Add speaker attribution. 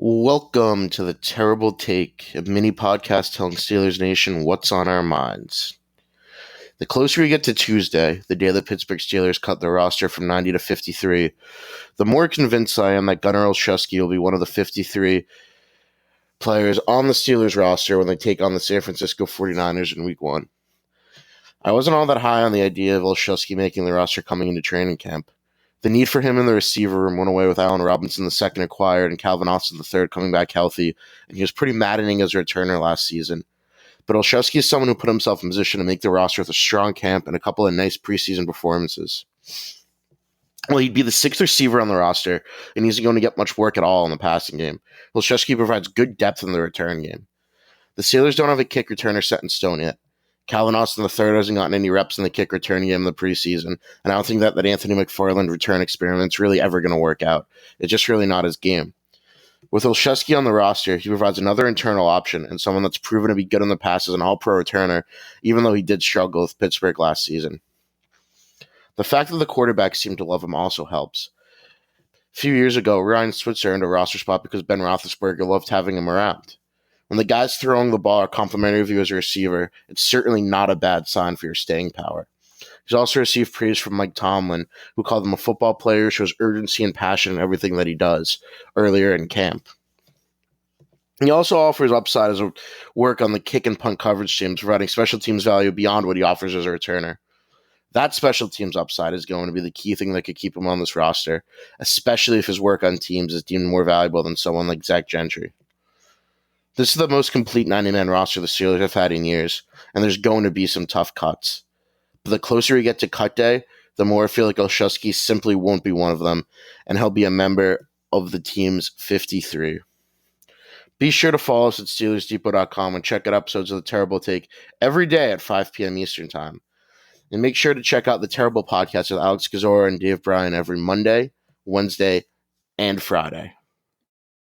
Speaker 1: Welcome to the Terrible Take, a mini podcast telling Steelers Nation what's on our minds. The closer we get to Tuesday, the day the Pittsburgh Steelers cut their roster from 90 to 53, the more convinced I am that Gunnar Olszewski will be one of the 53 players on the Steelers roster when they take on the San Francisco 49ers in Week 1. I wasn't all that high on the idea of Olszewski making the roster coming into training camp. The need for him in the receiver room went away with Allen Robinson II acquired and Calvin Austin III coming back healthy, and he was pretty maddening as a returner last season. But Olszewski is someone who put himself in position to make the roster with a strong camp and a couple of nice preseason performances. Well, he'd be the sixth receiver on the roster, and he's going to get much work at all in the passing game. Olszewski provides good depth in the return game. The Steelers don't have a kick returner set in stone yet. Calvin Austin III hasn't gotten any reps in the kick return game in the preseason, and I don't think that Anthony McFarland return experiment's really ever going to work out. It's just really not his game. With Olszewski on the roster, he provides another internal option and someone that's proven to be good in the past as an all-pro returner, even though he did struggle with Pittsburgh last season. The fact that the quarterbacks seem to love him also helps. A few years ago, Ryan Switzer earned a roster spot because Ben Roethlisberger loved having him around. When the guys throwing the ball are complimentary of you as a receiver, it's certainly not a bad sign for your staying power. He's also received praise from Mike Tomlin, who called him a football player who shows urgency and passion in everything that he does, earlier in camp. He also offers upside as a work on the kick and punt coverage teams, providing special teams value beyond what he offers as a returner. That special teams upside is going to be the key thing that could keep him on this roster, especially if his work on teams is deemed more valuable than someone like Zach Gentry. This is the most complete 90-man roster the Steelers have had in years, and there's going to be some tough cuts. But the closer we get to cut day, the more I feel like Olszewski simply won't be one of them, and he'll be a member of the team's 53. Be sure to follow us at SteelersDepot.com and check out episodes of The Terrible Take every day at 5 p.m. Eastern Time. And make sure to check out The Terrible Podcast with Alex Gazora and Dave Bryan every Monday, Wednesday, and Friday.